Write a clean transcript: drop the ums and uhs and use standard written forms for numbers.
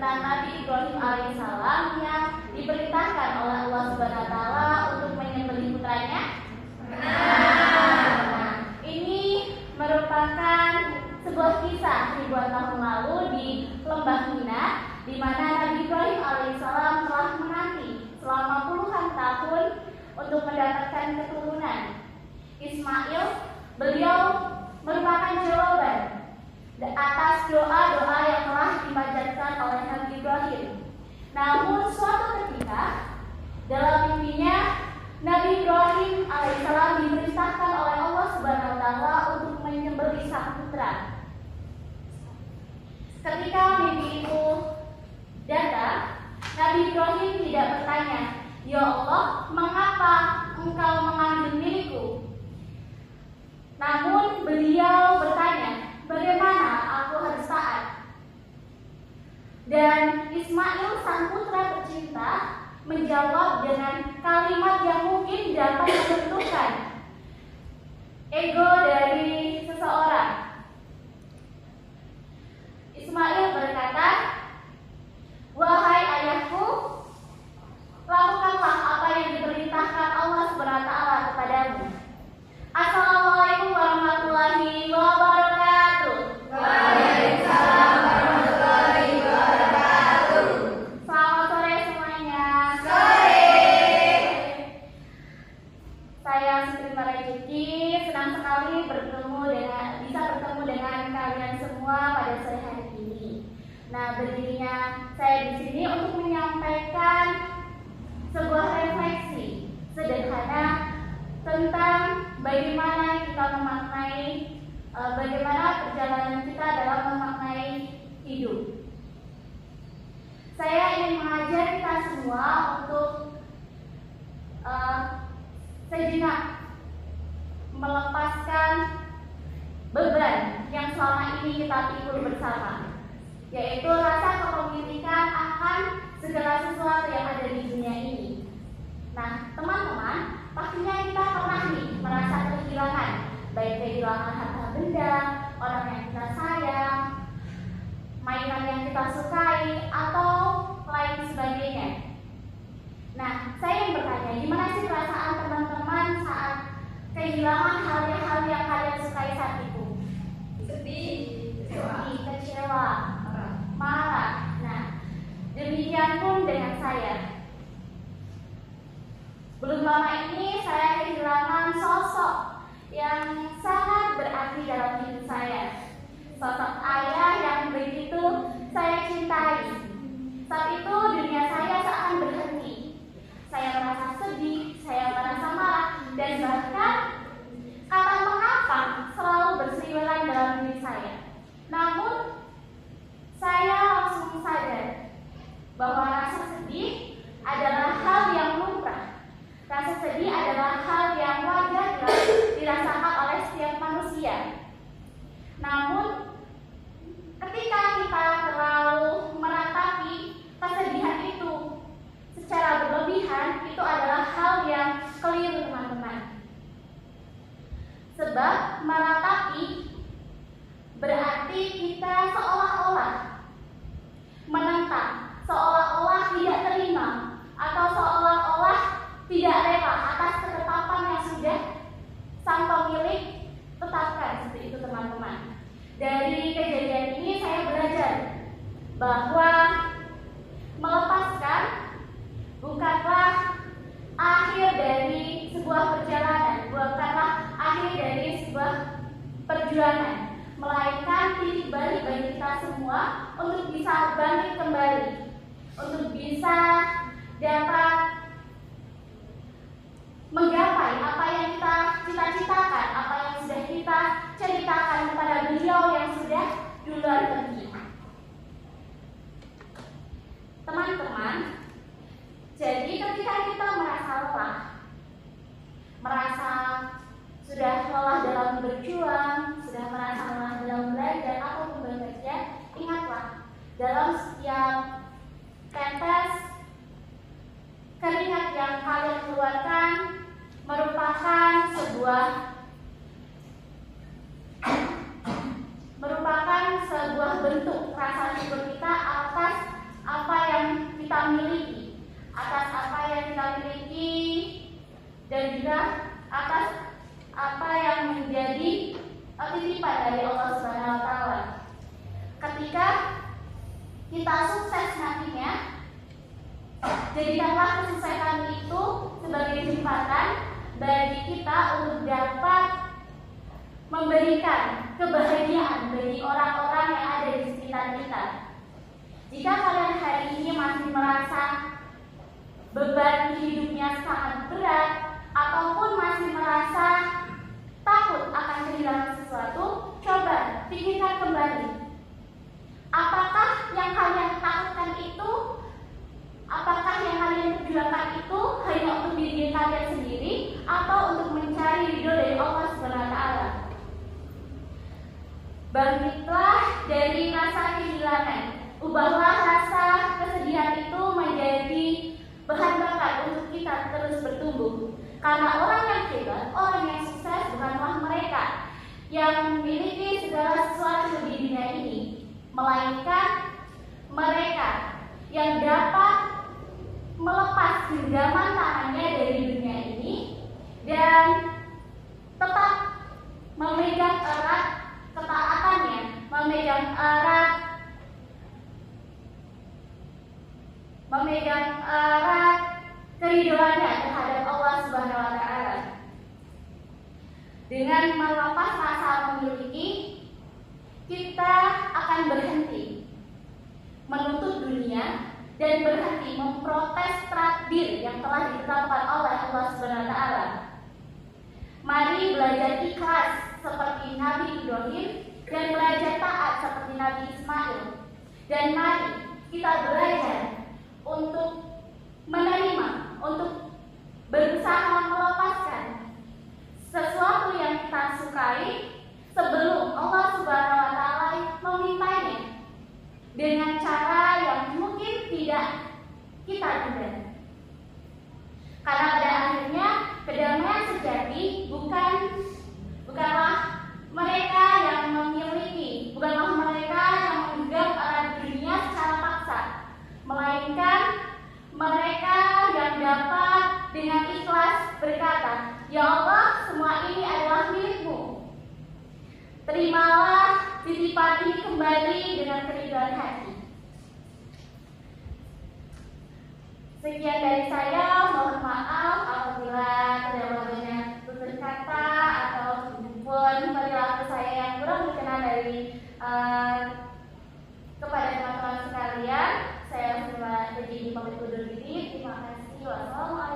tentang Nabi Ibrahim alaihissalam yang diperintahkan oleh Allah Subhanahu wa taala untuk menyembelih putranya? Nah, ini merupakan sebuah kisah ribuan tahun lalu di Lembah Mina, di mana Nabi Ibrahim alaihissalam telah menanti selama puluhan tahun untuk mendapatkan keturunan Ismail. Beliau merupakan jawaban atas doa-doa yang telah dipanjatkan oleh Nabi Ibrahim. Namun suatu ketika dalam mimpinya Nabi Ibrahim alaihissalam diperintahkan oleh Allah Subhanahu wa taala untuk menyembelih sang putra. Ketika mimpi itu datang, Nabi Ibrahim tidak bertanya, "Ya Allah, mengapa Engkau mengambil milikku?" Namun beliau bertanya, "Bagaimana aku harus taat?" Dan Ismail sang putra tercinta menjawab dengan kalimat yang mungkin dapat menentukan ego dari seseorang. Ismail berkata, "Wahai ayahku, lakukanlah apa yang diperintahkan Allah Subhanahu wa taala kepadamu." Assalamualaikum warahmatullahi wabarakatuh. Waalaikumsalam warahmatullahi wabarakatuh. Selamat sore semuanya. Sore. Saya Sri Marajuki, senang sekali bisa bertemu dengan kalian semua pada sore hari ini. Nah, berdirinya saya di sini untuk menyampaikan sebuah refleksi sederhana tentang bagaimana kita memaknai, bagaimana perjalanan kita dalam memaknai hidup. Saya ingin mengajak kita semua untuk sejenak melepaskan beban yang selama ini kita pikul bersama, yaitu rasa kepemilikan akan segala sesuatu yang ada di dunia ini. Nah, teman-teman, pastinya kita pernah nih merasa kehilangan, baik kehilangan harta benda, orang yang kita sayang, mainan yang kita sukai, atau lain sebagainya. Nah, saya yang bertanya, gimana sih perasaan teman-teman saat kehilangan hal-hal yang kalian sukai saat itu? Sedih, Kecewa, marah. Nah, demikian pun dengan saya. Belum lama ini saya kehilangan sosok yang sangat berarti dalam hidup saya. Sosok ayah yang begitu saya cintai. Saat itu dunia saya seakan berhenti. Saya merasa sedih, saya merasa marah, dan bahkan kata mengapa selalu berseliweran dalam diri saya. Namun saya langsung sadar bahwa rasa sedih adalah hal yang lumrah. Rasa sedih adalah hal yang wajar dirasakan oleh setiap manusia. Namun ketika kita terlalu meratapi kesedihan itu secara berlebihan, itu adalah hal yang keliru, teman-teman. Sebab meratapi berarti kita seolah-olah menentang, seolah-olah tidak terima, atau seolah-olah tidak rela atas ketetapan yang sudah sang pemilik tetapkan. Seperti itu, teman-teman. Dari kejadian ini saya belajar bahwa melepaskan bukanlah akhir dari sebuah perjalanan, bukanlah akhir dari sebuah perjuangan, melainkan titik balik bagi kita semua untuk bisa bangkit kembali, untuk bisa dapat menggapai apa yang kita cita-citakan, apa yang sudah kita ceritakan kepada beliau yang sudah duluan pergi. Teman-teman, jadi ketika kita merasa lelah, merasa sudah lelah dalam berjuang, sudah merasa lelah dalam belajar ataupun bekerja, ingatlah, dalam setiap tetes keringat yang kalian keluarkan merupakan sebuah bentuk rasa syukur kita atas dan juga atas apa yang menjadi titipan dari Allah Subhanahu wa taala. Ketika kita sukses nantinya, jadikanlah kesuksesan itu sebagai jembatan bagi kita untuk dapat memberikan kebahagiaan bagi orang-orang yang ada di sekitar kita. Jika kalian hari ini masih merasa beban hidupnya sangat berat ataupun masih merasa takut akan kehilangan sesuatu, coba pikirkan kembali. Apakah yang kalian takutkan itu, apakah yang kalian perjuangkan itu hanya untuk diri kalian sendiri atau untuk mencari ridho dari Allah Subhanahu wa taala? Bangkitlah dari rasa kehilangan. Ubahlah rasa kesedihan itu menjadi bahan bakar untuk kita terus bertumbuh. Karena orang yang hebat, orang yang sukses bukanlah mereka yang memiliki segala sesuatu di dunia ini, melainkan mereka yang dapat melepas genggaman tangannya dari dunia ini dan tetap memegang erat ketaatannya, memegang erat keridoannya terhadap Allah Subhanahu wa taala. Dengan melepas rasa memiliki, kita akan berhenti menuntut dunia dan berhenti memprotes takdir yang telah ditetapkan oleh Allah Subhanahu wa taala. Mari belajar ikhlas seperti Nabi Ibrahim dan belajar taat seperti Nabi Ismail. Dan mari kita belajar untuk menerima, untuk berusaha melepaskan sesuatu yang kita sukai sebelum Allah Subhanahu wa taala memintanya dengan cara yang mungkin tidak kita duga. Karena pada akhirnya kedamaian sejati bukanlah mereka yang memiliki, bukanlah mereka yang menggenggam erat dunia secara paksa, melainkan mereka yang dapat dengan ikhlas berkata, "Ya Allah, semua ini adalah milik-Mu. Terimalah titipan ini kembali dengan keridhaan hati." Sekian dari saya, mohon maaf apabila terdapat banyak tutur kata ataupun perilaku saya yang kurang berkenan dari kepada teman-teman sekalian. Saya cuma begini pamit undur diri. Terima kasih. Wassalamualaikum.